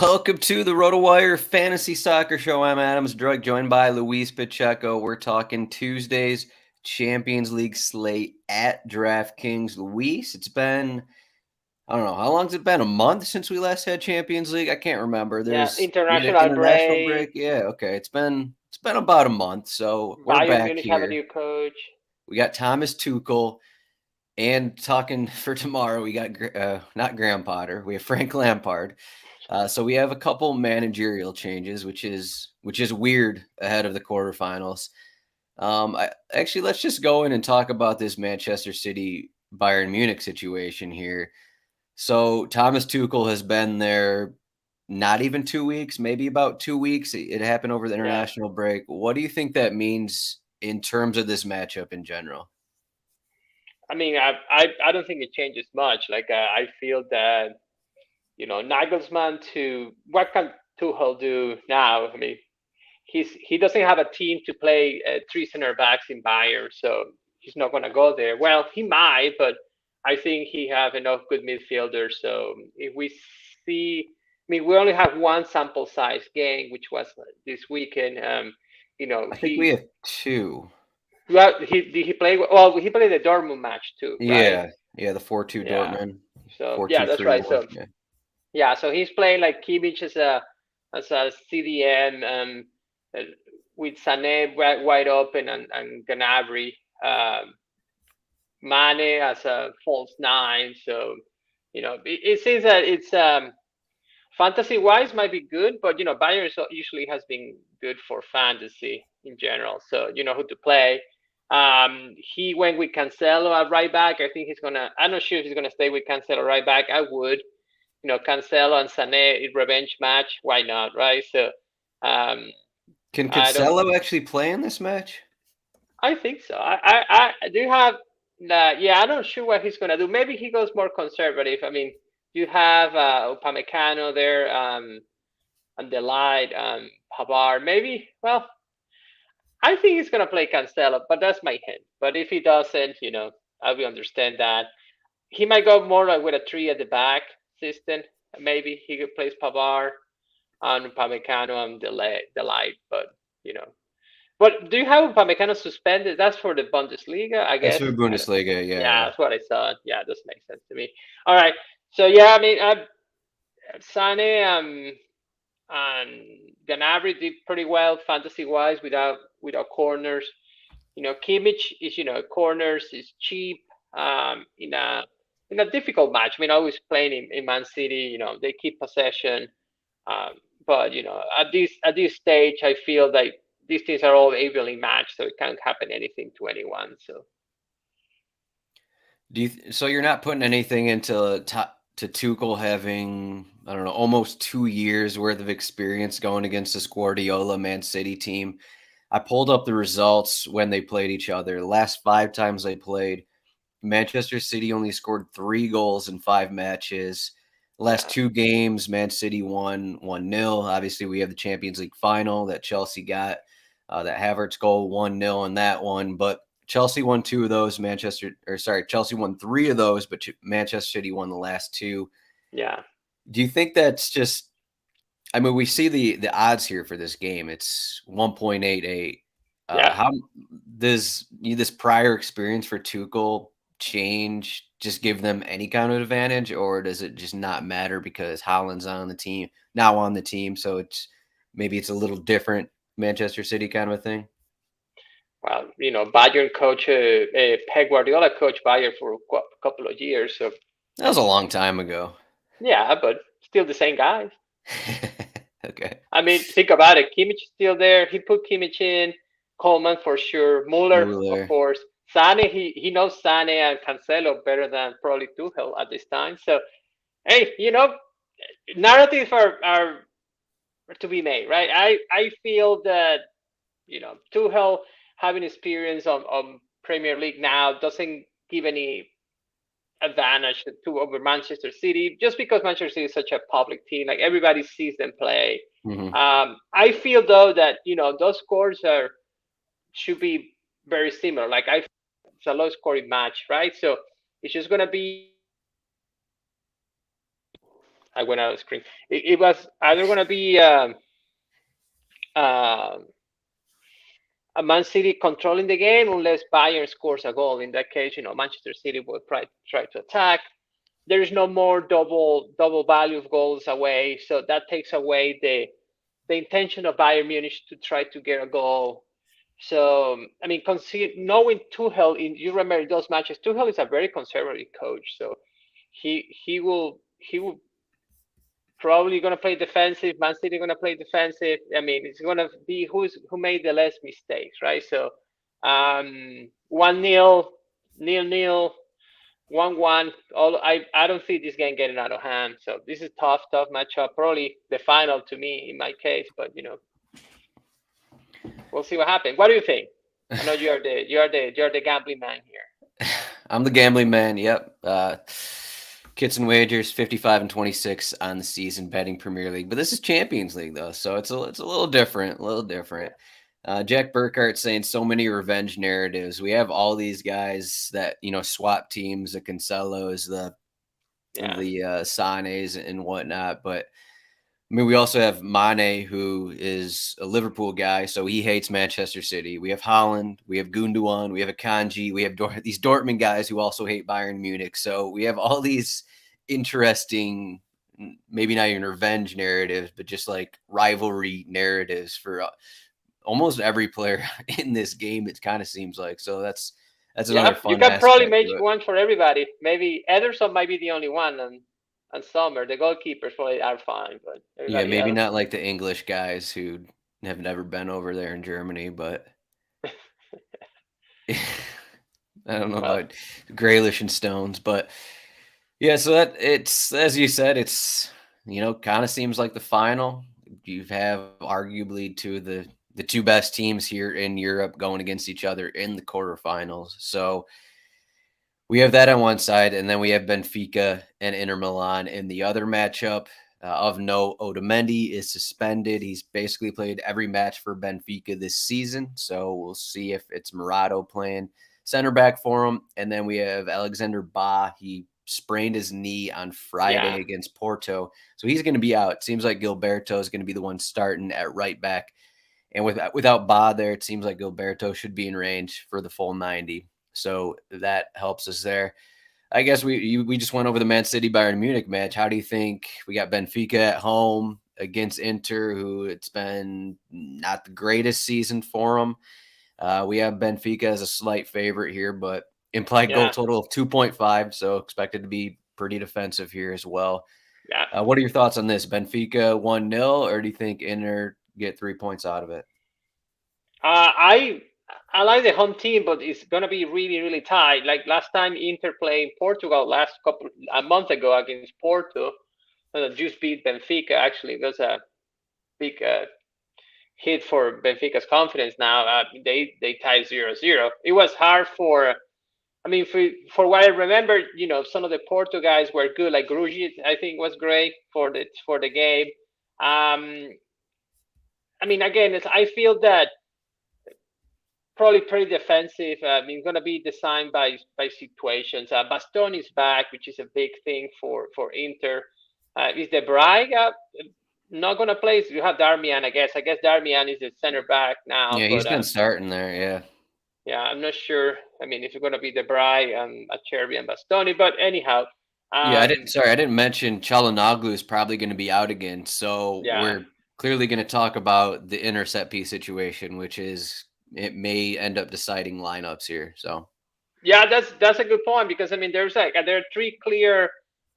Welcome to the RotoWire Fantasy Soccer Show. I'm Adam Zdroik, joined by Luis Pacheco. We're talking Tuesday's Champions League slate at DraftKings. Luis, it's been, I don't know, how long's it been? A month since we last had Champions League? I can't remember. Yeah, We had international international break. break. Yeah, okay. It's been about a month, so we're Bayern back Munich have a here. new coach. We got Thomas Tuchel. And talking for tomorrow, we got not Graham Potter. We have Frank Lampard. So we have a couple managerial changes, which is weird ahead of the quarterfinals. Let's just go in and talk about this Manchester City Bayern Munich situation here. So Thomas Tuchel has been there not even 2 weeks, maybe about 2 weeks. It happened over the Yeah, international break. What do you think that means in terms of this matchup in general? I mean, I don't think it changes much. I feel that Nagelsmann to what can Tuchel do now? I mean, he doesn't have a team to play three center backs in Bayern, so he's not going to go there. Well, he might, but I think he have enough good midfielders. So if we see, I mean, we only have one sample size game, which was this weekend. I think we have two. Well, he play well. He played the Dortmund match too, right? Yeah, the 4-2 Yeah. Dortmund, So yeah, that's right. 4-2-3-1. So Yeah. yeah, so he's playing like Kimmich as a CDM uh, with Sané wide open and Gnabry, Mane as a false nine. So it seems that it's fantasy wise might be good, but Bayern usually has been good for fantasy in general. So you know who to play. He went with Cancelo at right back. I think he's gonna. I'm not sure if he's gonna stay with Cancelo right back. I would. Cancelo and Sané revenge match. Why not, right? So, um, Can I don't. Cancelo actually play in this match? I think so. I do have. Yeah, I'm not sure what he's gonna do. Maybe he goes more conservative. I mean, you have Upamecano there, and the light, Pavard. Maybe. Well, I think he's gonna play Cancelo, but that's my hint. But if he doesn't, I will understand that. He might go more like with a three at the back system. Maybe he could play Pavard and Upamecano and the light, but you know. But do you have Upamecano suspended? That's for the Bundesliga, I That's guess. for Bundesliga. Yeah, Yeah. that's what I saw. Yeah, it does make sense to me. All right. So yeah, I mean, Sane and Gnabry did pretty well fantasy wise without corners. Kimmich is corners is cheap in a difficult match. I mean, I was playing in Man City. They keep possession, um, but at this stage, I feel like these teams are all evenly matched, so it can't happen anything to anyone. So So you're not putting anything into to Tuchel having, I don't know, almost 2 years worth of experience going against this Guardiola Man City team. I pulled up the results when they played each other. The last 5 times they played, Manchester City only scored 3 goals in 5 matches. The last yeah, 2 games, Man City won 1-0. Obviously, we have the Champions League final that Chelsea got. That Havertz goal 1-0 in that one. But Chelsea won 2 of those. Chelsea won 3 of those, but Manchester City won the last 2. yeah, Do you think that's just, I mean, we see the odds here for this game. It's 1.88. yeah. How does this prior experience for Tuchel change, just give them any kind of advantage, or does it just not matter because Haaland's on the team, so maybe it's a little different Manchester City kind of a thing? Well, Bayern coach Pep Guardiola coached Bayern for a couple of years. So That was a long time ago. yeah, but still the same guys. Okay. I mean, think about it. Kimmich is still there. He put Kimmich in. Coleman for sure. Muller, of Mueller. course. Sane, he knows Sane and Cancelo better than probably Tuchel at this time. So, hey, narratives are to be made, right? I feel that, Tuchel having experience on Premier League now doesn't give any advantage to over Manchester City just because Manchester City is such a public team. Like everybody sees them play. Hmm. I feel though that those scores should be very similar. Like it's a low scoring match, right? So it's just gonna be I went out of screen. It was either going to be uh, a Man City controlling the game unless Bayern scores a goal. In that case, Manchester City will try to attack. There is no more double value of goals away, so that takes away the intention of Bayern Munich to try to get a goal. So I mean, knowing Tuchel, you remember those matches, Tuchel is a very conservative coach, so he will probably going to play defensive. Man City going to play defensive. I mean, it's going to be who made the less mistakes, right? So, 1-0, 0-0, 1-1. I don't see this game getting out of hand. So this is tough matchup. Probably the final to me in my case, but we'll see what happens. What do you think? I know you're the gambling man here. I'm the gambling man. Yep. Kits and wagers 55-26 on the season betting Premier League, but this is Champions League though, so it's a little different. Jack Burkhart saying so many revenge narratives. We have all these guys that swap teams, the Cancelos, the Sanes and whatnot, but I mean, we also have Mane, who is a Liverpool guy, so he hates Manchester City. We have Haaland, we have Gundogan, we have Akanji, we have these Dortmund guys who also hate Bayern Munich. So we have all these interesting, maybe not even revenge narratives, but just like rivalry narratives for almost every player in this game. It kind of seems like that's another fun. You can probably make one for everybody. Maybe Ederson might be the only one, and Sommer, the goalkeepers probably are fine, but maybe else. Not like the English guys who have never been over there in Germany, but I don't know about Graylish and Stones, but yeah. So that it's, as you said, it's kind of seems like the final. You have arguably the two best teams here in Europe going against each other in the quarterfinals. So we have that on one side, and then we have Benfica and Inter Milan in the other matchup. Of note, Otamendi is suspended. He's basically played every match for Benfica this season, so we'll see if it's Murado playing center back for him. And then we have Alexander Ba. He sprained his knee on Friday against Porto, so he's going to be out. It seems like Gilberto is going to be the one starting at right back. And without Ba there, it seems like Gilberto should be in range for the full 90. So that helps us there. I guess we just went over the Man City Bayern Munich match. How do you think we got Benfica at home against Inter, who it's been not the greatest season for them? We have Benfica as a slight favorite here, but implied goal total of 2.5, so expected to be pretty defensive here as well. Yeah. What are your thoughts on this? Benfica 1-0, or do you think Inter get 3 points out of it? I like the home team, but it's gonna be really, really tight. Like last time Inter played Portugal a month ago against Porto, just beat Benfica. Actually, there's a big hit for Benfica's confidence now. They tied 0-0. It was hard for. I mean, for what I remember, some of the Porto guys were good. Like Grujic, I think was great for the game. I mean, again, I feel that probably pretty defensive. I mean, going to be designed by situations. Bastoni is back, which is a big thing for Inter. Is De Vrij not going to play? So you have Darmian, I guess. I guess Darmian is the center back now. Yeah, he's been starting there, yeah. Yeah, I'm not sure. I mean, if you're going to be De Vrij and Acerbi and Bastoni, but anyhow. I didn't mention Çalhanoğlu is probably going to be out again. So we're clearly going to talk about the intercept piece situation, which is it may end up deciding lineups here. So yeah, that's a good point, because I mean there are three clear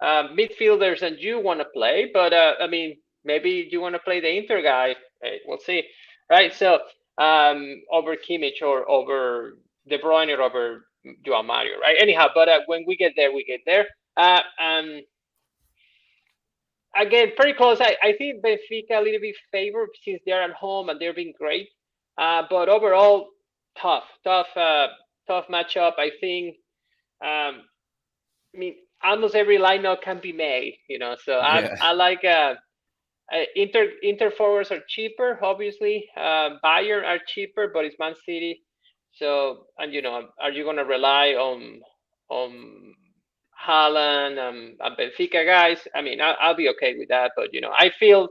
midfielders and you want to play, but I mean maybe you want to play the Inter guy. We'll see, right? So over Kimmich or over De Bruyne or over Joao Mario, right? Anyhow, but when we get there, we get there. Again, pretty close. I think Benfica a little bit favored since they're at home and they're being great. But overall, tough matchup. I think. I mean, almost every lineup can be made. So I like Inter forwards are cheaper. Obviously, Bayern are cheaper, but it's Man City. So, and are you going to rely on Haaland, and Benfica guys. I mean, I'll be okay with that. But I feel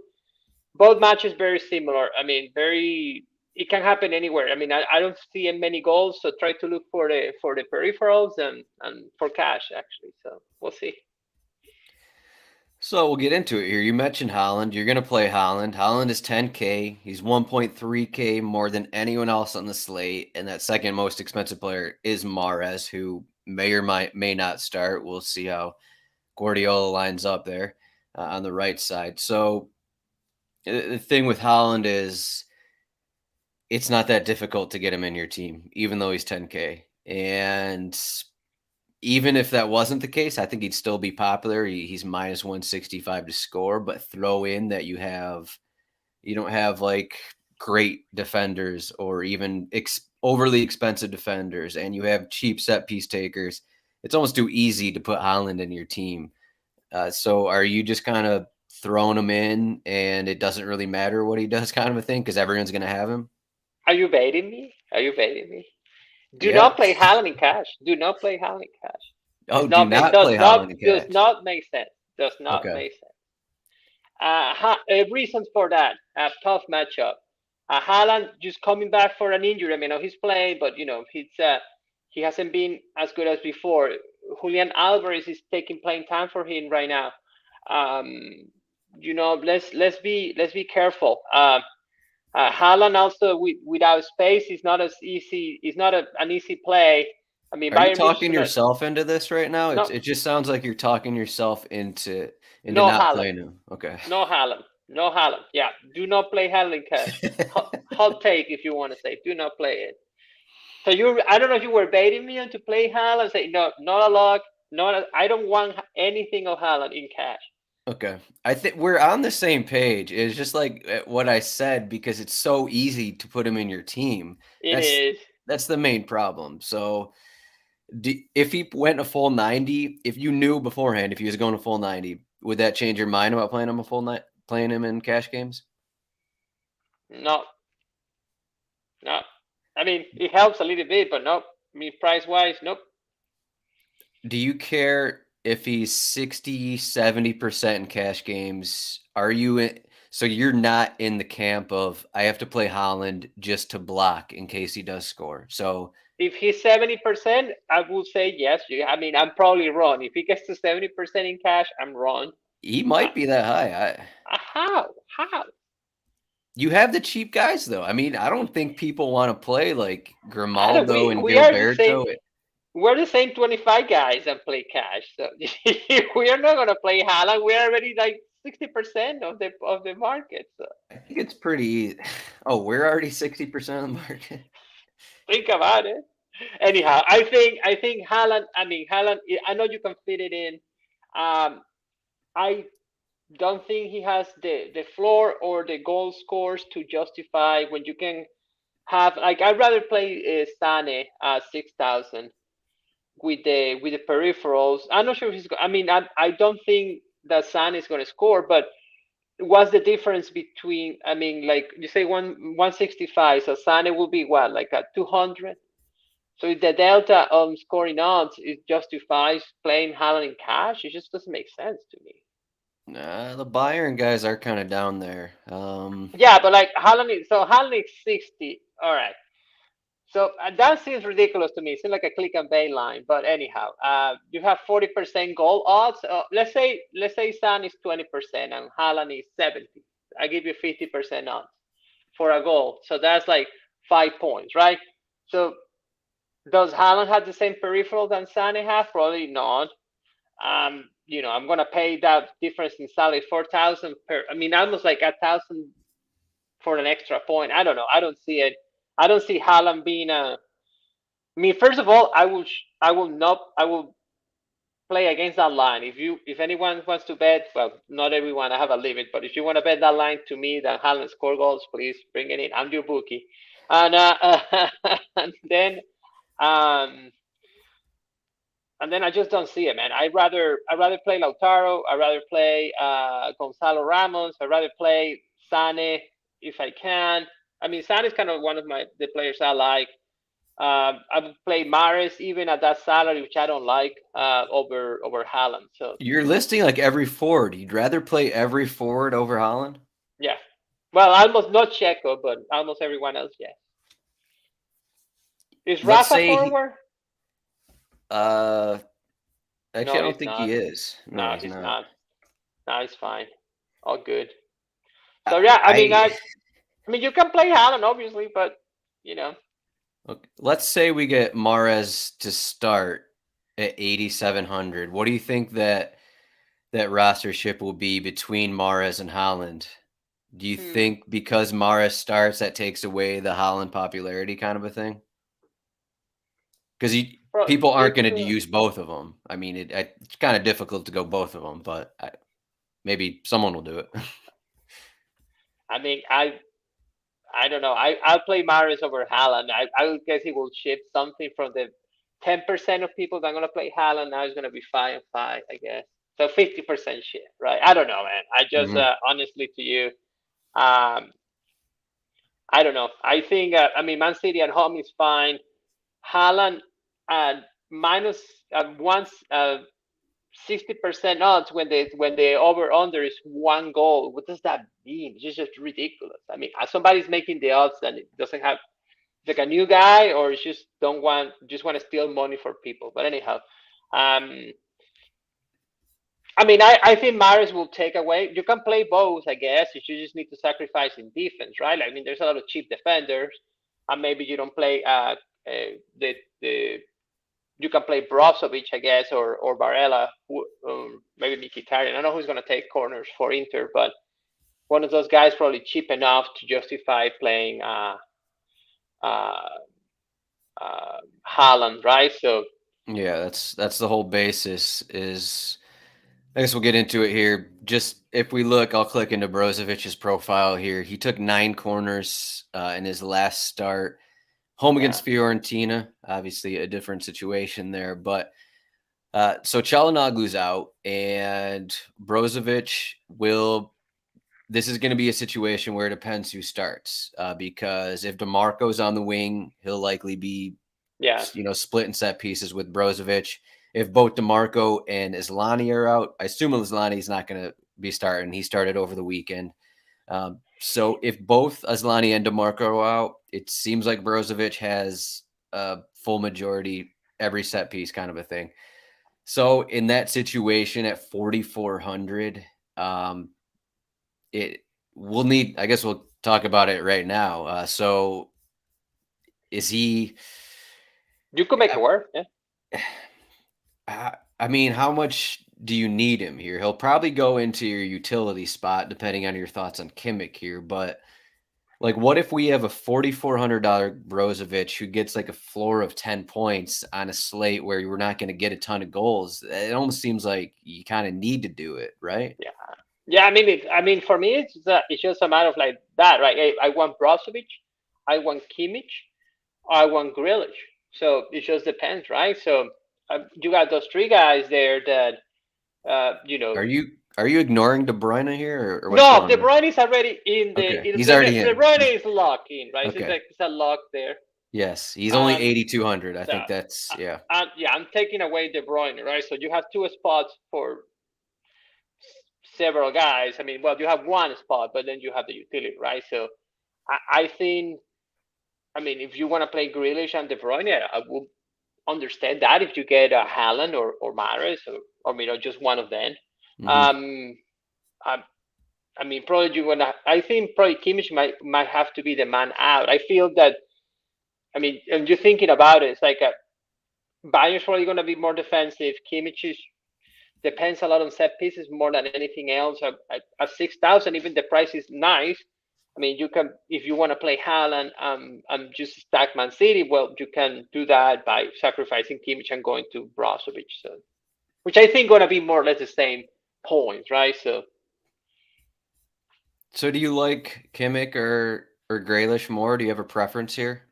both matches very similar. I mean, very. It can happen anywhere. I mean, I don't see many goals, so try to look for the peripherals and for cash actually. So we'll see. So we'll get into it here. You mentioned Haaland. You're going to play Haaland. Haaland is 10K. He's 1.3K more than anyone else on the slate. And that second most expensive player is Mahrez, who may or may not start. We'll see how Guardiola lines up there on the right side. So the thing with Haaland is it's not that difficult to get him in your team, even though he's 10K. And even if that wasn't the case, I think he'd still be popular. He's minus 165 to score, but throw in that you don't have like great defenders or even overly expensive defenders, and you have cheap set piece takers. It's almost too easy to put Haaland in your team. So are you just kind of throwing him in and it doesn't really matter what he does kind of a thing because everyone's going to have him? Are you baiting me? Are you baiting me? Do Yeah. not play Haaland in cash. Do not play Haaland in cash. Oh, do not play Haaland in Does cash. not make sense. Does not Okay. make sense. Reasons for that: a tough matchup. Haaland just coming back for an injury. I mean, he's playing, but he hasn't been as good as before. Julian Alvarez is taking playing time for him right now. Um, let's be careful. Haaland also without space is not as easy. It's not an easy play. I mean, Are you Bayern Munich is talking gonna yourself into this right now? no It just sounds like you're talking yourself into no not Haaland, playing him. Okay. no Haaland, no Haaland. Yeah, do not play Haaland in cash. Hot take if you want to say, do not play it. So I don't know if you were baiting me on to play Haaland. Say no, not a lock. I don't want anything of Haaland in cash. Okay. I think we're on the same page. It's just like what I said because it's so easy to put him in your team. It That's is. that's the main problem. So if he went a full 90, if you knew beforehand if he was going a full 90, would that change your mind about playing him a full night, playing him in cash games? No, no. I mean, it helps a little bit, but nope. I mean, price wise, nope. Do you care if he's 60, 70% in cash games? Are you in, so you're not in the camp of I have to play Holland just to block in case he does score. So If he's 70%, I would say yes. I mean, I'm probably wrong. If he gets to 70% in cash, I'm wrong. he Uh, might be that high. how? How? You have the cheap guys though. I mean, I don't think people want to play like I don't. Grimaldo We and we are the same. Gilberto. We're the same 25 guys that play cash. So we are not gonna play Haaland. We're already like 60% of the market. So I think it's pretty easy. Oh, we're already 60% of the market. think about it. Anyhow, I think Haaland. I mean Haaland. I know you can fit it in. I don't think he has the floor or the goal scores to justify when you can have like I'd rather play Sane at 6,000 with the peripherals. I'm not sure if he's. I mean, I don't think that Sane is going to score, but what's the difference between? I mean, like you say 165, so Sane will be what like at 200. So if the delta on scoring odds it justifies playing Haaland in cash, it just doesn't make sense to me. Nah, the Bayern guys are kind of down there. Yeah, but like Haaland is 60. All right. So that seems ridiculous to me. It seems like a click and bait line. But anyhow, you have 40% goal odds. Let's say San is 20% and Haaland is 70. I give you 50% odds for a goal. So that's like 5 points, right? So does Haaland have the same peripheral than Sane have? Probably not. I'm gonna pay that difference in salary 4,000 per. I mean, almost like 1,000 for an extra point. I don't know. I don't see it. I don't see Haaland being a. I mean, first of all, I will not. I will play against that line. If anyone wants to bet, well, not everyone. I have a limit, but if you want to bet that line to me, that Haaland score goals, please bring it in. I'm your bookie, and and then um, and then I just don't see it, man. I rather play Lautaro. I rather play Gonzalo Ramos. I rather play Sane if I can. I mean, Sane is kind of one of the players I like. I would play Mahrez even at that salary, which I don't like, over Haaland. So You're listing like every forward. You'd rather play every forward over Holland? yeah, well, almost not Checo, but almost everyone else. Yes. Is Let's Rafa say he, forward? uh, actually, No, I don't he's think he not. is. No, No, he's he's not. not. No, he's fine. All good. So I, yeah, I I mean, you can play Haaland obviously, but you know, okay. Let's say we get Mahrez to start at 8,700. What do you think that rostership will be between Mahrez and Holland? Do you hmm, think because Mahrez starts, that takes away the Holland popularity kind of a thing? Because bro, people you aren't going to could. use both of them. I mean, it's kind of difficult to go both of them, but maybe someone will do it. I mean, I don't know. I'll play Maris over Haaland. I would guess he will shift something from the 10% of people that are gonna play Haaland. Now it's gonna be 5 and 5, I guess. So 50% shift, right? I don't know, man. I just Mhm. honestly to you, um, I don't know. I think I mean Man City at home is fine. Haaland minus once 60% odds when the over under is 1 goal. What does that mean? It's just ridiculous. I mean, somebody's making the odds and it doesn't have like a new guy, or just want to steal money for people. But anyhow, um, I mean, I think Maris will take away. You can play both, I guess. You just need to sacrifice in defense, right? I mean, there's a lot of cheap defenders, and maybe you don't play the you can play Brozovic, I guess, or Barella, maybe Mkhitaryan. I don't know who's going to take corners for Inter, but one of those guys probably cheap enough to justify playing uh, Haaland, right? So Yeah, that's the whole basis is I guess we'll get into it here. Just if we look, I'll click into Brozovic's profile here. He took 9 corners in his last start. Home yeah, against Fiorentina, obviously a different situation there. But so Çalhanoğlu's out, and Brozovic will. This is going to be a situation where it depends who starts, because if DeMarco's on the wing, he'll likely be, yeah, split in set pieces with Brozovic. If both DeMarco and Islani are out, I assume Islani's not going to be starting. He started over the weekend. So if both Aslani and DeMarco are out, it seems like Brozovic has a full majority every set piece kind of a thing. So in that situation at 4,400, it we'll need. I guess we'll talk about it right now. So is he? you could make it work. Yeah, I mean, how much do you need him here? He'll probably go into your utility spot, depending on your thoughts on Kimmich here. But like, what if we have a $4,400 Brozovic who gets like a floor of 10 points on a slate where we're not going to get a ton of goals? It almost seems like you kind of need to do it, right? yeah, yeah. I mean, for me, it's just a matter of like that, right? Hey, I want Brozovic, I want Kimmich, I want Grealish. So it just depends, right? So you got those three guys there that you know. Are you ignoring De Bruyne here, or what's No, going De on? Bruyne is already in Okay, he's already De in. Bruyne is locked in, right? It's Okay. like it's a lock there. Yes, he's only Um, 8,200. I so, think that's yeah. yeah, I'm taking away De Bruyne, right? So you have two spots for several guys. I mean, well, you have one spot, but then you have the utility, right? So I think, I mean, if you want to play Grealish and De Bruyne, I would understand that if you get a Haaland or Mahrez or just one of them. Hmm. Um, I, I mean, probably you wanna. I think probably Kimmich might have to be the man out. I feel that. I mean, and you're thinking about it, it's like Bayern's probably going to be more defensive. Kimmich depends a lot on set pieces more than anything else. At 6,000, even the price is nice. I mean, you can if you want to play Haaland and just stack Man City. Well, you can do that by sacrificing Kimmich and going to Brozovic. So, which I think going to be more or less the same points, right? So So do you like Kimmich or Grealish more? Do you have a preference here?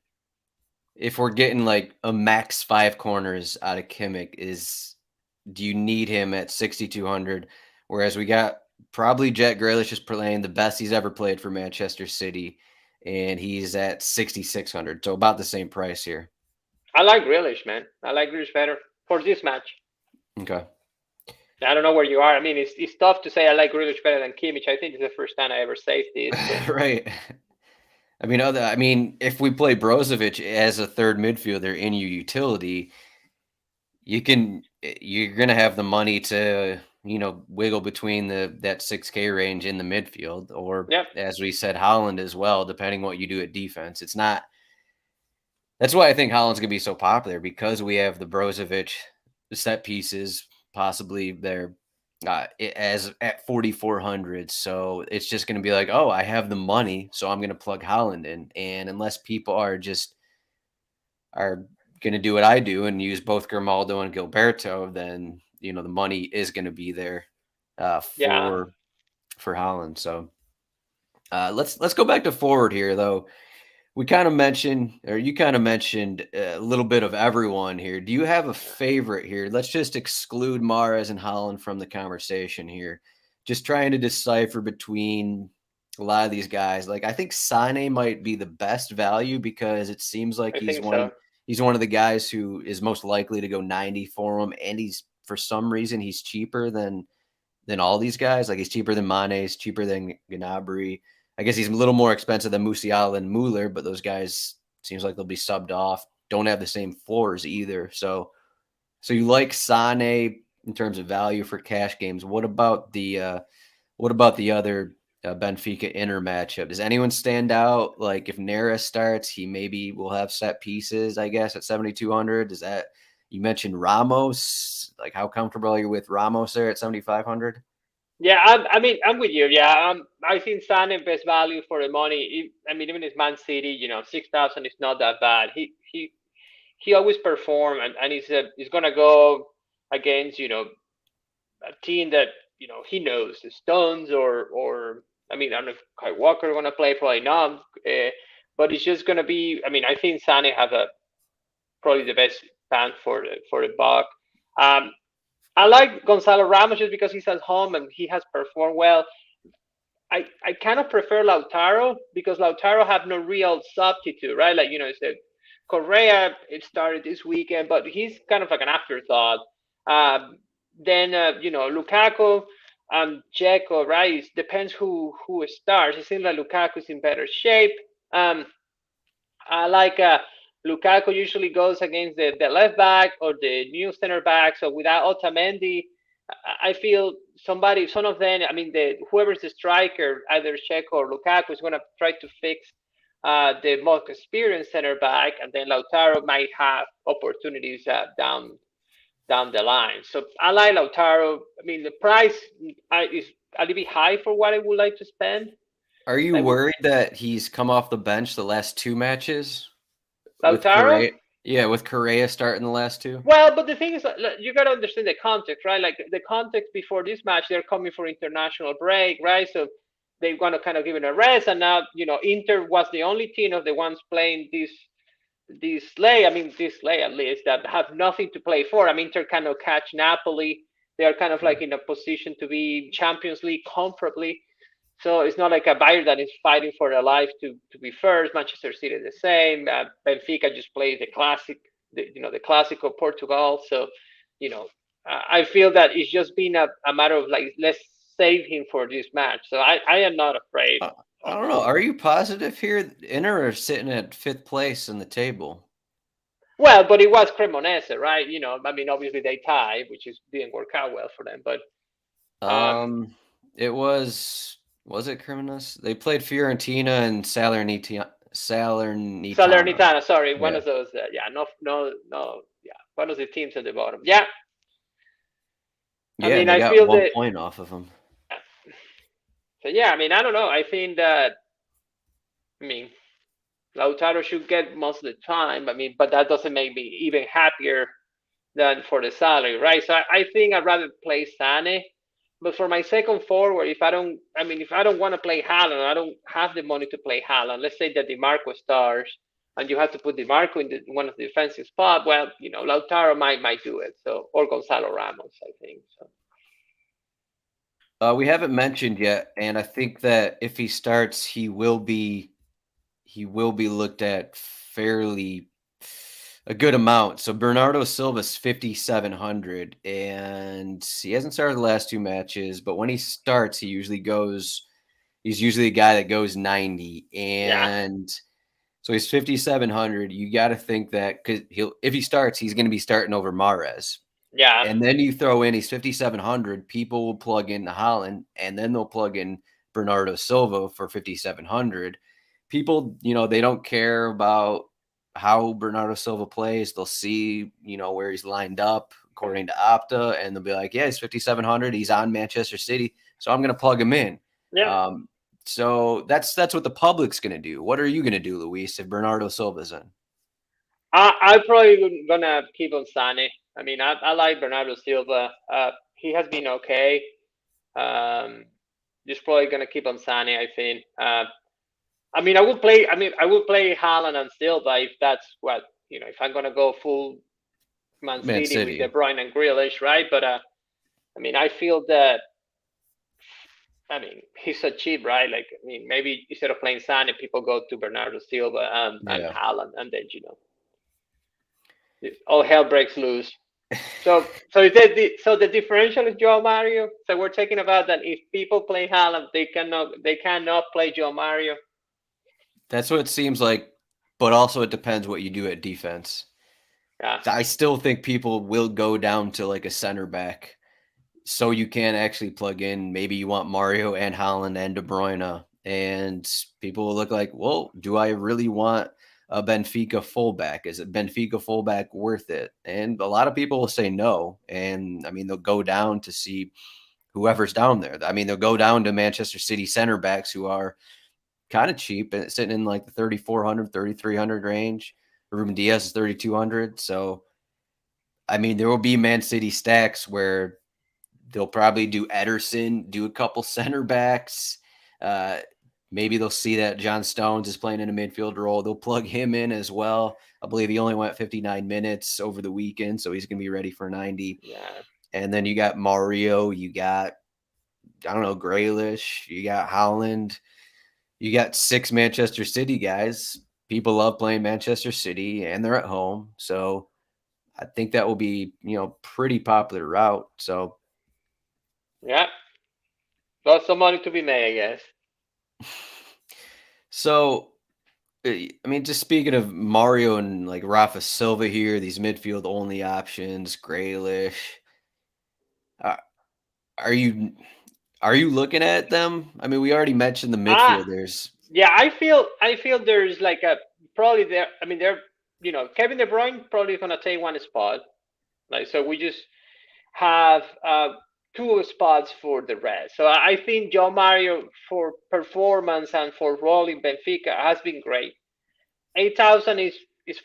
If we're getting like a max 5 corners out of Kimmich, do you need him at 6,200? Whereas we got probably Jet Grealish is playing the best he's ever played for Manchester City, and he's at 6,600, so about the same price here. I like Grealish, man. I like Grealish better for this match. Okay. I don't know where you are. I mean, it's tough to say I like Grealish better than Kimmich. I think it's the first time I ever said this, but Right. I mean, if we play Brozovic as a third midfielder in your utility, you're gonna have the money to, wiggle between that 6K range in the midfield, or yeah, as we said, Haaland as well, depending what you do at defense. That's why I think Haaland's gonna be so popular, because we have the Brozovic set pieces possibly there as at 4,400. So it's just gonna be like, oh, I have the money, so I'm gonna plug Haaland in. And unless people are going to do what I do and use both Grimaldo and Gilberto, then the money is going to be there yeah. for Holland. So let's go back to forward here, though. We kind of mentioned, or you kind of mentioned a little bit of everyone here. Do you have a favorite here? Let's just exclude Mahrez and Holland from the conversation here. Just trying to decipher between a lot of these guys. Like, I think Sane might be the best value, because it seems like I think so. he's one of the guys who is most likely to go 90 for him, and for some reason he's cheaper than all these guys. Like, he's cheaper than Mane, he's cheaper than Gnabry. I guess he's a little more expensive than Musiala and Mueller, but those guys seems like they'll be subbed off. Don't have the same floors either. So you like Sane in terms of value for cash games. What about the other Benfica Inter matchup? Does anyone stand out? Like, if Neres starts, he maybe will have set pieces, I guess, at 7,200. Is that, you mentioned Ramos? Like, how comfortable are you with Ramos there at 7,500? Yeah, I mean, I'm with you. Yeah, I think Sané best value for the money. I mean, even if Man City, 6,000 is not that bad. He always perform, and he's gonna go against a team that he knows the Stones or I mean, I don't know if Kai Walker gonna play, probably not. But it's just gonna be. I mean, I think Sané have a probably the best bang for the buck. Um, I like Gonzalo Ramos just because he's at home and he has performed well. I kind of prefer Lautaro because Lautaro have no real substitute, right? Like, it's a Correa, it started this weekend, but he's kind of like an afterthought. Then, Lukaku and Dzeko, right? It depends who starts. It seems like Lukaku's in better shape. Um, I like Lukaku usually goes against the left back or the new center back. So without Otamendi, I feel some of them. I mean, whoever's the striker, either Checo or Lukaku, is going to try to fix the most experienced center back, and then Lautaro might have opportunities down the line. So I like Lautaro. I mean, the price is a little bit high for what I would like to spend. Are you worried that he's come off the bench the last two matches? With Lautaro? Correa? Yeah, with Correa starting the last two? Well, but the thing is, you got to understand the context, right? Like the context before this match, they're coming for international break, right? So they want to kind of give it a rest, and now Inter was the only team of the ones playing this slate. I mean, this slate at least that have nothing to play for. I mean, Inter kind of catch Napoli. They are kind of like in a position to be Champions League comfortably. So it's not like a Bayern that is fighting for their life to be first. Manchester City the same. Benfica just plays the classic, the classic of Portugal. So, I feel that it's just been a matter of like, let's save him for this match. So I am not afraid. I don't know. Are you positive here? Inter are sitting at 5th place in the table. Well, but it was Cremonese, right? I mean, obviously they tied, which didn't work out well for them. But It was it Cremonese? They played Fiorentina and Salernitana. Salernitana, sorry, one Yeah. of those. Yeah, no, yeah, one of the teams at the bottom. Yeah. I Yeah, mean, and they I got feel 1 that. point off of them. So yeah, I mean, I don't know. I think that. I mean, Lautaro should get most of the time. I mean, but that doesn't make me even happier than for the salary, right? So I think I'd rather play Sane. But for my second forward, if I don't want to play Haaland, I don't have the money to play Haaland. Let's say that DiMarco starts, and you have to put DiMarco in one of the defensive spot. Well, Lautaro might do it. So, or Gonzalo Ramos, I think. So. We haven't mentioned yet, and I think that if he starts, he will be looked at fairly a good amount. So Bernardo Silva's 5,700, and he hasn't started the last two matches, but when he starts, he's usually a guy that goes 90. Yeah, And so he's 5,700. You got to think that because if he starts, he's going to be starting over Mahrez. yeah, And then you throw in he's 5,700. People will plug in Haaland, and then they'll plug in Bernardo Silva for 5,700. People, they don't care about how Bernardo Silva plays. They'll see, where he's lined up according to Opta, and they'll be like, yeah, he's 5,700. He's on Manchester City, so I'm going to plug him in. yeah. So that's what the public's going to do. What are you going to do, Luis, if Bernardo Silva's in? I'm probably gonna keep on Sane. I mean, I like Bernardo Silva. He has been okay. Um, just probably gonna keep on Sane, I think. I mean, I would play. I mean, I would play Haaland and Silva if that's what If I'm gonna go full Man Man City with De City. Bruyne and Grealish, right? But I mean, I feel that. I mean, he's so cheap, right? Like, I mean, maybe instead of playing Sane, people go to Bernardo Silva and Yeah. Haaland, and then all hell breaks loose. So the differential is Joe Mario. So we're talking about that if people play Haaland, they cannot play Joe Mario. That's what it seems like, but also it depends what you do at defense. Yeah, I still think people will go down to like a center back so you can actually plug in. Maybe you want Mario and Holland and De Bruyne, and people will look like, well, do I really want a Benfica fullback? Is it Benfica fullback worth it? And a lot of people will say no. And I mean, they'll go down to see whoever's down there. I mean, they'll go down to Manchester City center backs who are kind of cheap and sitting in like the 3,400, 3,300 range. Ruben Diaz is 3,200. So, I mean, there will be Man City stacks where they'll probably do Ederson, do a couple center backs. Uh, Maybe they'll see that John Stones is playing in a midfield role. They'll plug him in as well. I believe he only went 59 minutes over the weekend, so he's going to be ready for 90. yeah, And then you got Mario, you got, I don't know, Grealish, you got Haaland, you got six Manchester City guys. People love playing Manchester City, and they're at home. So I think that will be, pretty popular route. So yeah. Lots of money to be made, I guess. So, I mean, just speaking of Mario and like Rafa Silva here, these midfield only options, Grealish. Uh, are you looking at them? I mean, we already mentioned the Ah, midfielders. yeah. I feel there's like a probably there. I mean, Kevin De Bruyne probably gonna take one spot. Like, so we just have two spots for the rest. So I think Joe Mario for performance and for role in Benfica has been great. 8,000 is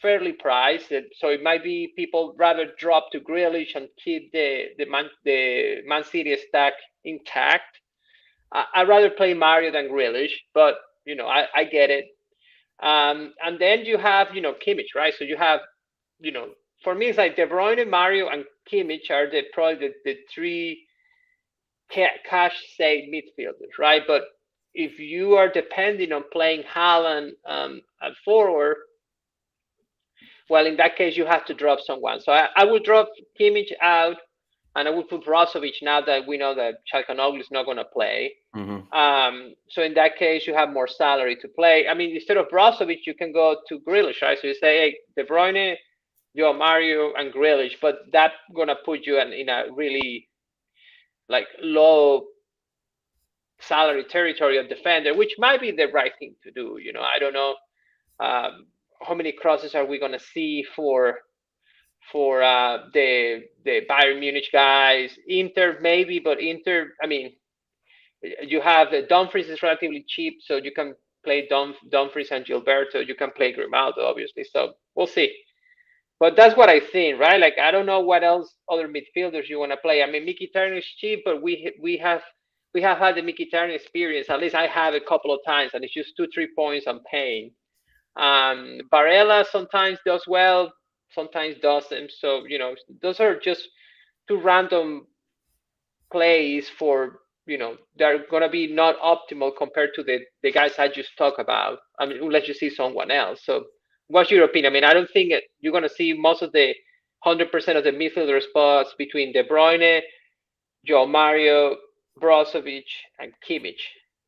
fairly priced, so it might be people rather drop to Grealish and keep the Man City stack intact. I'd rather play Mario than Grealish, but I get it. And then you have Kimmich, right? So you have you know for me it's like De Bruyne, Mario, and Kimmich are probably the three cash save midfielders, right? But if you are depending on playing Haaland at forward, well, in that case, you have to drop someone. So I would drop Kimmich out, and I would put Brozovic now that we know that Chalkanoglu is not going to play. Mm-hmm. So in that case, you have more salary to play. I mean, instead of Brozovic, you can go to Grealish, right? So you say, hey, De Bruyne, Joe Mario, and Grealish, but that's going to put you in a really like low salary territory of defender, which might be the right thing to do. I don't know how many crosses are we going to see for the Bayern Munich guys. Inter maybe, but Inter, I mean, you have Dumfries is relatively cheap, so you can play Dumfries and Gilberto. You can play Grimaldo, obviously. So we'll see. But that's what I think, right? Like, I don't know what else other midfielders you want to play. I mean, Mkhitaryan is cheap, but we have had the Mkhitaryan experience. At least I have a couple of times, and it's just 2-3 points I'm paying. Barella sometimes does well, sometimes doesn't. So those are just two random plays for they're gonna be not optimal compared to the guys I just talked about. I mean, unless you see someone else. So what's your opinion? I mean, I don't think you're going to see most of the 100% of the midfielder spots between De Bruyne, Joe Mario, Brozovic, and Kimmich.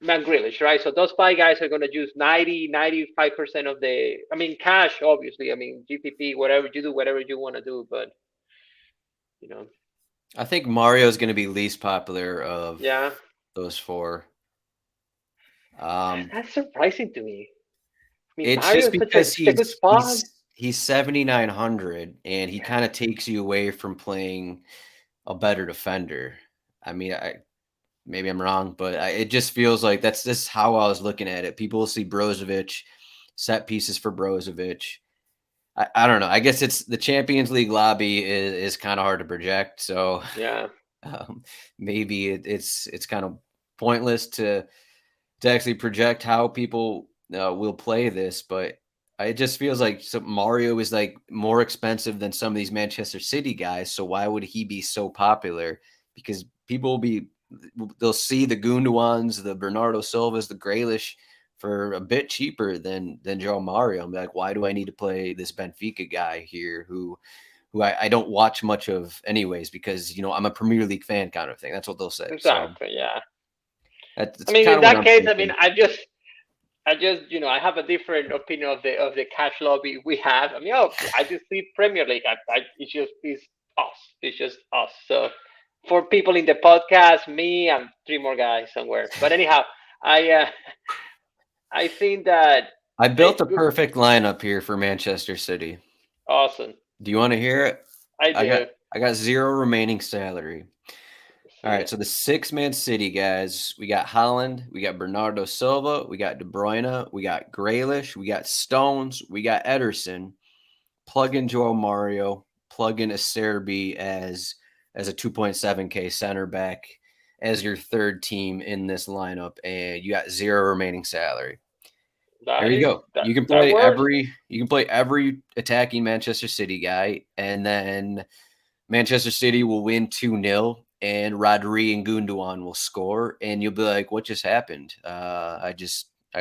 Man, Grealish, right? So those 5 guys are going to use 95% of the, I mean, cash, obviously. I mean, GPP, whatever you do, whatever you want to do. But, I think Mario is going to be least popular of yeah, those 4. That's surprising to me. I mean, It's Mario just is such because a good spot. he's 7,900 and he kind of takes you away from playing a better defender. I mean, maybe I'm wrong, but it just feels like that's just how I was looking at it. People will see Brozovic, set pieces for Brozovic. I don't know. I guess it's the Champions League lobby is kind of hard to project. So Yeah. Maybe it's kind of pointless to actually project how people will play this, but it just feels like Mario is like more expensive than some of these Manchester City guys. So why would he be so popular? Because people they'll see the Gundogan's, the Bernardo Silvas, the Grealish for a bit cheaper than Joe Mario. I'm like, why do I need to play this Benfica guy here who I don't watch much of anyways, because I'm a Premier League fan kind of thing. That's what they'll say. Exactly. So Yeah. that's I mean, kind in of what that I'm case, thinking. I mean, I just, I have a different opinion of the cash lobby we have. I mean, I just see Premier League. It's us. It's just us. So for people in the podcast, me and 3 more guys somewhere. But anyhow, I think that I built a good, perfect lineup here for Manchester City. awesome. Do you want to hear it? I do. I got 0 remaining salary. Let's All see right, it. so the 6-man City guys, we got Haaland, we got Bernardo Silva, we got De Bruyne, we got Grealish, we got Stones, we got Ederson. Plug in Joao Mario, plug in Acerbi as a 2.7K center back as your third team in this lineup, and you got 0 remaining salary. There you go. You can That play works. every attacking Manchester City guy, and then Manchester City will win 2-0, and Rodri and Gundogan will score, and you'll be like, "What just happened?" I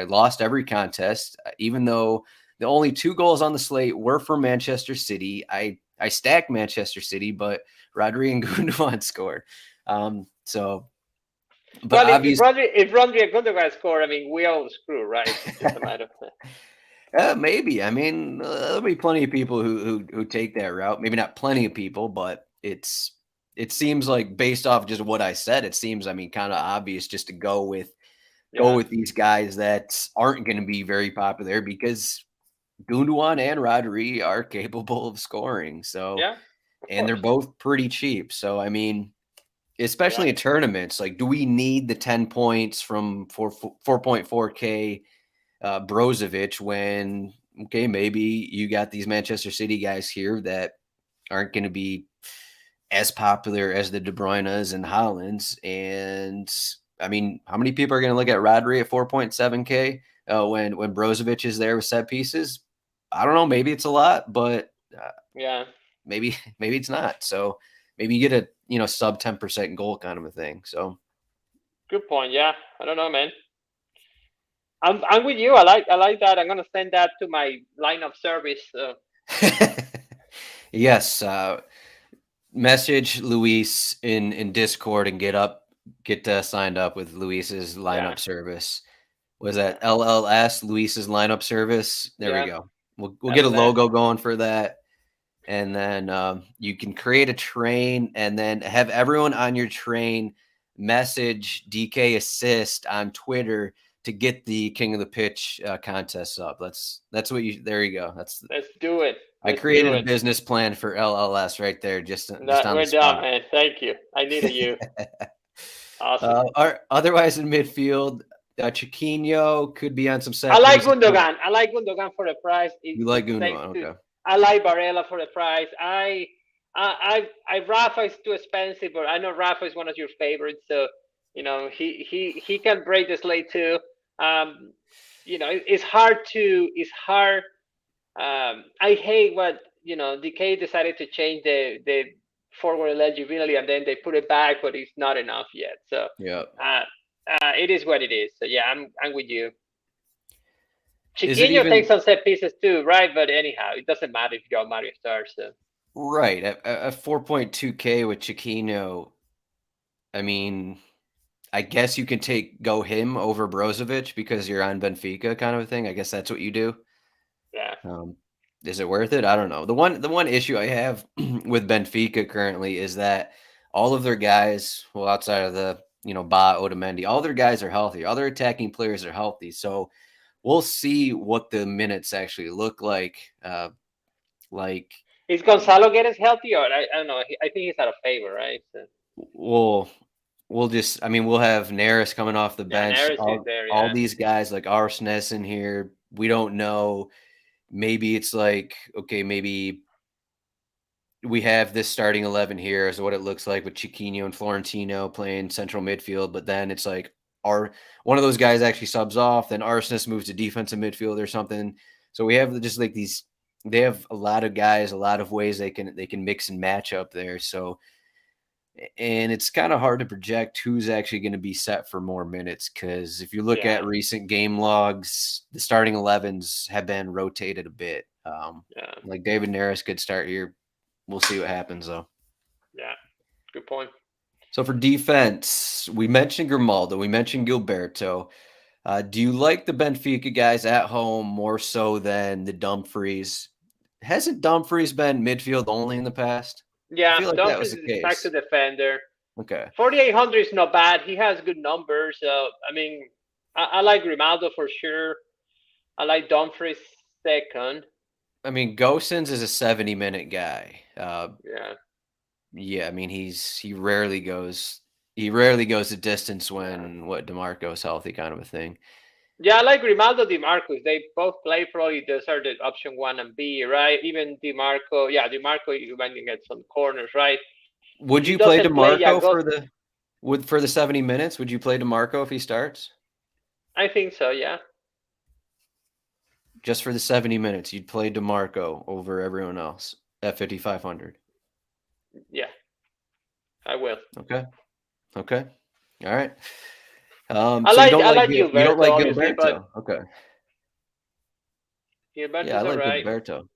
lost every contest, even though the only 2 goals on the slate were for Manchester City. I stacked Manchester City, but Rodri and Gundogan scored. But Well, obviously, if Rodri and Gundogan score, I mean, we all screw, right? It's just a matter of maybe. I mean, there'll be plenty of people who take that route. Maybe not plenty of people, but it seems like based off just what I said, it seems, I mean, kind of obvious just to go with these guys that aren't going to be very popular because Gundogan and Rodri are capable of scoring. So, yeah, of and they're course. both pretty cheap. So, I mean, especially in tournaments, like, do we need the 10 points from 4.4K Brozovic when, okay, maybe you got these Manchester City guys here that aren't going to be as popular as the De Bruynes and Haalands. And I mean, how many people are going to look at Rodri at 4.7K when Brozovic is there with set pieces? I don't know. Maybe it's a lot, but maybe it's not. So maybe you get a sub 10% goal kind of a thing. So good point. Yeah, I don't know, man. I'm with you. I like that. I'm gonna send that to my lineup service. Yes, message Luis in Discord and get signed up with Luis's lineup service. Was that LLS, Luis's lineup service? There we go. We'll get a logo going for that, and then you can create a train and then have everyone on your train message DK Assist on Twitter to get the King of the Pitch contest up. That's what you. There you go. Let's do it. I created a business plan for LLS right there, just on we're the spot. done, man. Thank you. I needed you. Awesome. Otherwise, in midfield, Chiquinho could be on some set. I like Gundogan. I like Gundogan for the price. You like Gundogan? Okay. I like Barella for the price. Rafa is too expensive, but I know Rafa is one of your favorites, so he can break the slate too. It's hard. I hate what DK decided to change the forward eligibility, and then they put it back, but it's not enough yet. So yeah, it is what it is. So yeah, I'm with you. is it Chiquinho takes even some set pieces too, right? But anyhow, it doesn't matter if you got Mario starts. So. right at 4.2K with Chiquinho? I mean, I guess you can go him over Brozovic because you're on Benfica kind of a thing. I guess that's what you do. Yeah. Um, is it worth it? I don't know. The one issue I have with Benfica currently is that all of their guys, well, outside of the Ba Otamendi, all their guys are healthy. All their attacking players are healthy. So we'll see what the minutes actually look like. Like Is Gonzalo getting healthy, or I don't know? I think he's out of favor, right? So, we'll just, I mean, we'll have Neres coming off the yeah, bench. Neres is there. All Yeah. these guys like Arsenes in here. We don't know. Maybe it's like, okay, maybe we have this starting 11 here is what it looks like with Chiquinho and Florentino playing central midfield, but then it's like one of those guys actually subs off, then Arsenis moves to defensive midfield or something. So we have just like these, they have a lot of guys, a lot of ways they can mix and match up there. So, and it's kind of hard to project who's actually going to be set for more minutes, because if you look Yeah. at recent game logs, the starting 11s have been rotated a bit. Yeah. Like David Neres could start here. We'll see what happens, though. Yeah. Good point. So for defense, we mentioned Grimaldo, we mentioned Gilberto. Do you like the Benfica guys at home more so than the Dumfries? Hasn't Dumfries been midfield only in the past? I Yeah, feel like that was Dumfries the is back to case. defender. Okay. 4,800 is not bad. He has good numbers. I mean, I like Grimaldo for sure. I like Dumfries second. I mean, Gosens is a 70-minute guy. Yeah. Yeah, I mean he rarely goes the distance Yeah. when DeMarco's healthy, kind of a thing. Yeah, I like Grimaldo, DiMarco. They both play probably those are the option one and B, right? Even DiMarco, yeah, DiMarco you might get some corners, right? If Would he you play doesn't play, yeah, DeMarco go. for the 70 minutes? Would you play DeMarco if he starts? I think so, yeah. Just for the 70 minutes, you'd play DeMarco over everyone else at 5,500. Yeah, I will. Okay. Okay. All right. I So you like don't I like like you don't Gilberto like obviously, but Gilberto? Okay. Yeah, I Gilberto's like alright. Gilberto.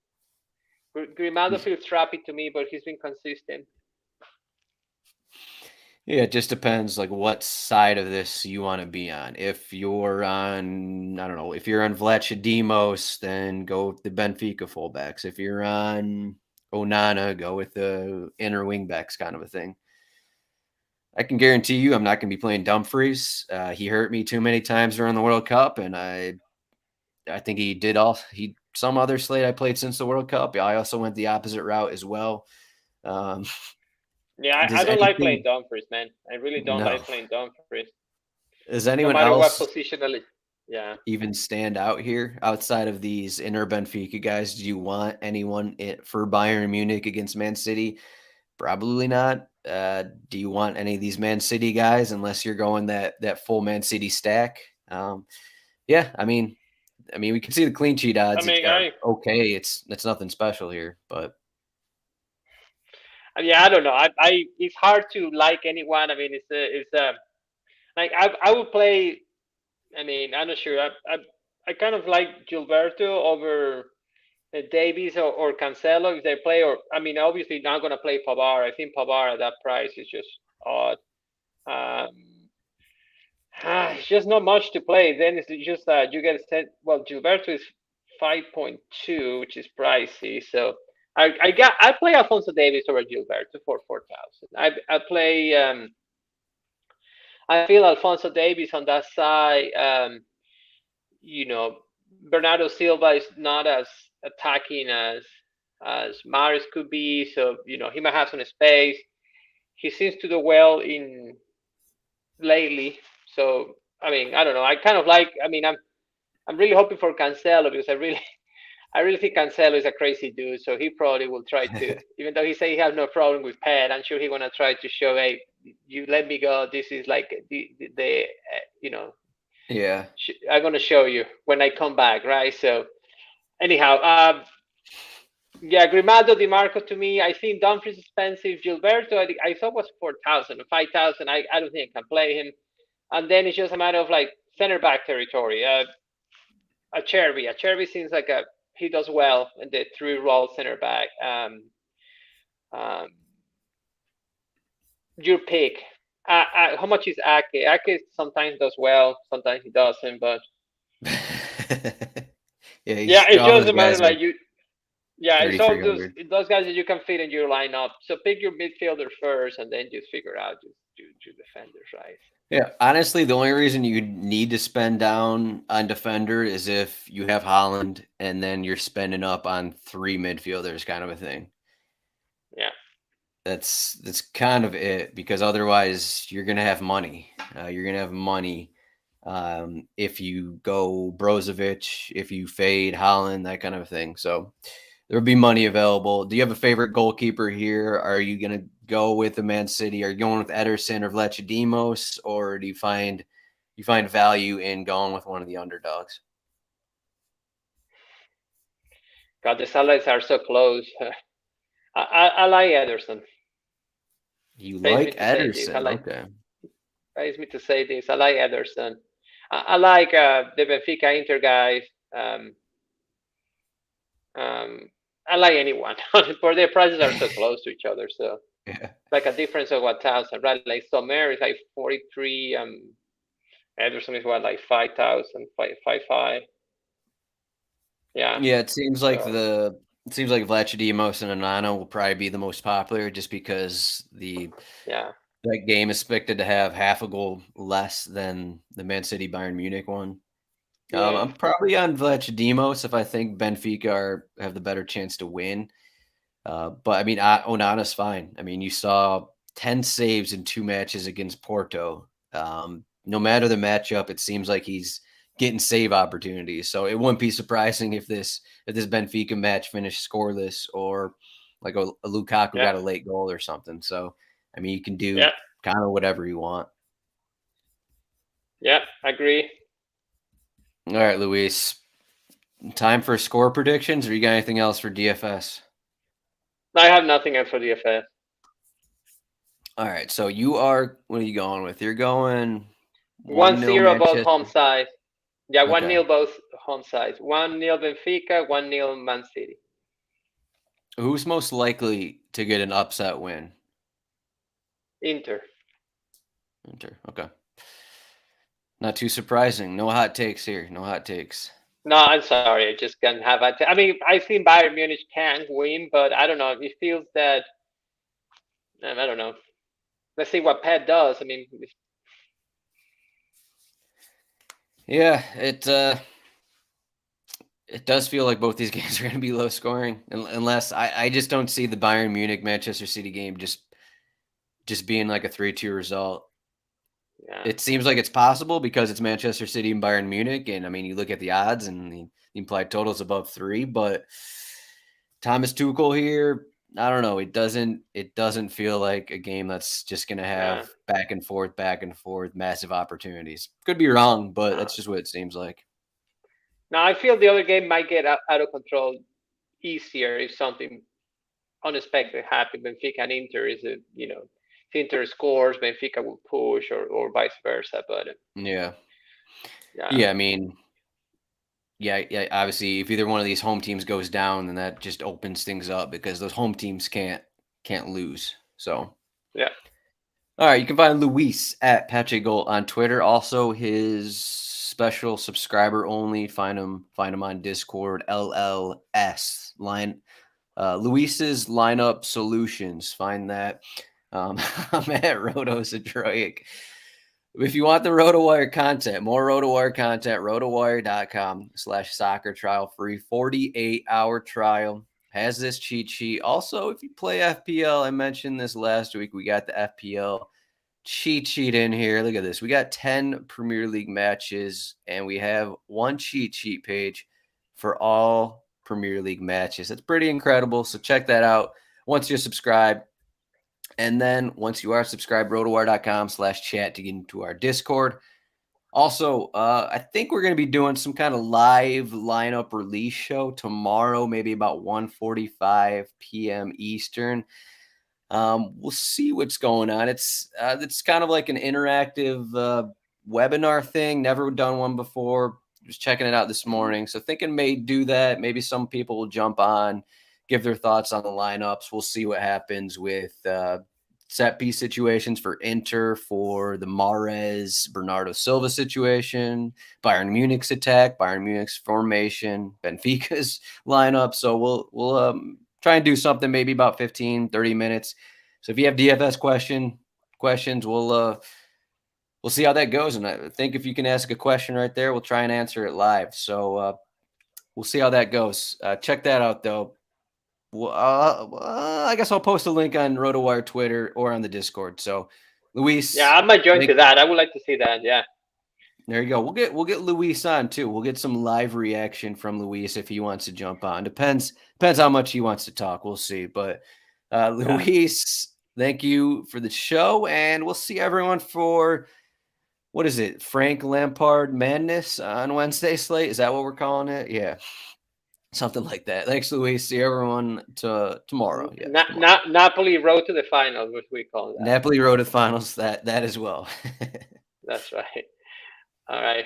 Grimaldo He's feels trappy to me, but he's been consistent. Yeah, it just depends like what side of this you want to be on. If you're on, I don't know, if you're on Vlachodimos, then go with the Benfica fullbacks. If you're on Onana, go with the inner wingbacks, kind of a thing. I can guarantee you I'm not going to be playing Dumfries. He hurt me too many times during the World Cup, and I think he did some other slate I played since the World Cup. I also went the opposite route as well. Um, Yeah, I does don't like playing anything Dumfries, man. I really don't no? like playing Dumfries, Does no anyone matter what else positionally. Yeah. even stand out here outside of these inner Benfica guys? Do you want anyone for Bayern Munich against Man City? Probably not. Do you want any of these Man City guys unless you're going that full Man City stack? Yeah, I mean, we can see the clean sheet I odds mean, are okay. It's nothing special here, but yeah, I don't know. It's hard to like anyone. I mean, it's like I would play. I mean, I'm not sure. I kind of like Gilberto over Davies or Cancelo if they play. Or I mean, obviously not gonna play Pavard. I think Pavard at that price is just odd. Um, it's just not much to play. Then it's just you get sent. Well, Gilberto is 5.2, which is pricey. So I play Alfonso Davies over Gilberto for 4,000. I play I feel Alfonso Davies on that side. You know, Bernardo Silva is not as attacking as Maris could be. So he might have some space. He seems to do well in lately. So I mean, I don't know. I kind of like. I mean, I'm really hoping for Cancelo because I really think Cancelo is a crazy dude. So he probably will try to, even though he say he has no problem with Pet, I'm sure he's gonna try to show, hey, you let me go. This is like the yeah. I'm gonna show you when I come back, right? So anyhow, yeah, Grimaldo, Di Marco to me, I think Dumfries expensive. Gilberto, I thought was 4,000 or 5,000. I don't think I can play him. And then it's just a matter of like center back territory. Cherby. Cherby seems like he does well in the three role center back. Um, your pick. How much is Ake? Ake sometimes does well, sometimes he doesn't. But Yeah, it all those doesn't matter. guys are Like you, it's all 3,300. those guys that you can fit in your lineup. So pick your midfielder first, and then just figure out your defenders, right? Yeah, honestly, the only reason you need to spend down on defender is if you have Haaland and then you're spending up on 3 midfielders, kind of a thing. Yeah. That's kind of it, because otherwise you're gonna have money. You're gonna have money if you go Brozovic, if you fade Haaland, that kind of thing. So there will be money available. Do you have a favorite goalkeeper here? Are you going to go with the Man City? Are you going with Ederson or Vlachodimos, or do you find value in going with one of the underdogs? God, the salaries are so close. I like Ederson. You Pays me like to say this. Ederson, okay? Pays me to say this. I like Ederson. I like the Benfica Inter guys. Um, I like anyone, but their prices are so close to each other. So Yeah. like a difference of 1,000, right? Like Sommer is like 43. Ederson is what, like 5,000, 5,500. Yeah. Yeah, it seems like So Vlachodimos and Onana will probably be the most popular, just because yeah. that game is expected to have half a goal less than the Man City Bayern Munich one. Yeah. I'm probably on Vlachodimos if I think Benfica have the better chance to win. But I mean, Onana's fine. I mean, you saw 10 saves in 2 matches against Porto. No matter the matchup, it seems like he's getting save opportunities. So it wouldn't be surprising if this Benfica match finished scoreless, or like a Lukaku Yeah. got a late goal or something. So I mean, you can do Yeah. kind of whatever you want. Yeah. Agree. All right, Luis. Time for score predictions, or you got anything else for DFS? I have nothing else for DFS. All right, so what are you going with? You're going 1-0 1-0 both Manchester. home sides. Yeah, Okay. 1-0 both home sides. 1-0 Benfica, 1-0 Man City. Who's most likely to get an upset win? Inter. Inter. Okay. Not too surprising. No hot takes here. No hot takes. No, I'm sorry. I just can't have it. I mean, I think Bayern Munich can win, but I don't know. It feels that I don't know. Let's see what Pep does. I mean, Yeah, it does feel like both these games are going to be low scoring, unless I just don't see the Bayern Munich Manchester City game just being like a 3-2 result. yeah. It seems like it's possible because it's Manchester City and Bayern Munich, and I mean, you look at the odds and the implied totals above 3, but Thomas Tuchel here, I don't know. It doesn't feel like a game that's just going to have back and forth, massive opportunities. Could be wrong, but that's just what it seems like. Now I feel the other game might get out of control easier if something unexpected happens. Benfica and Inter is if Inter scores, Benfica will push, or vice versa. But Yeah. yeah. I mean, yeah. Obviously, if either one of these home teams goes down, then that just opens things up, because those home teams can't lose. So Yeah. all right, you can find Luis at Pacheco on Twitter. Also, his special subscriber only. Find him on Discord. LLS line. Luis's lineup solutions. Find that. I'm at Zdroik. If you want the RotoWire content, more RotoWire content, rotowire.com/soccer trial free 48-hour trial. Has this cheat sheet. Also, if you play FPL, I mentioned this last week, we got the FPL cheat sheet in here. Look at this. We got 10 Premier League matches, and we have one cheat sheet page for all Premier League matches. That's pretty incredible. So check that out once you're subscribed. And then once you are subscribed, rotowire.com/chat to get into our Discord. Also, I think we're going to be doing some kind of live lineup release show tomorrow, maybe about 1:45 p.m. Eastern. We'll see what's going on. It's kind of like an interactive webinar thing. Never done one before. was checking it out this morning. So thinking may do that. Maybe some people will jump on, give their thoughts on the lineups. We'll see what happens with set piece situations for Inter, for the Mahrez, Bernardo Silva situation, Bayern Munich's attack, Bayern Munich's formation, Benfica's lineup. So we'll try and do something maybe about 15, 30 minutes. So if you have DFS questions, we'll see how that goes. And I think if you can ask a question right there, we'll try and answer it live. So we'll see how that goes. Check that out, though. I guess I'll post a link on RotoWire Twitter or on the Discord. So, Luis, I might join to that. I would like to see that. Yeah. There you go. We'll get Luis on too. We'll get some live reaction from Luis if he wants to jump on. Depends how much he wants to talk. We'll see. But Luis, thank you for the show, and we'll see everyone for what is it? Frank Lampard Madness on Wednesday slate. Is that what we're calling it? Yeah. Something like that. Thanks, Luis. See everyone tomorrow. Yeah, tomorrow. Napoli road to the finals, which we call that. Napoli road to finals. That as well. That's right. All right.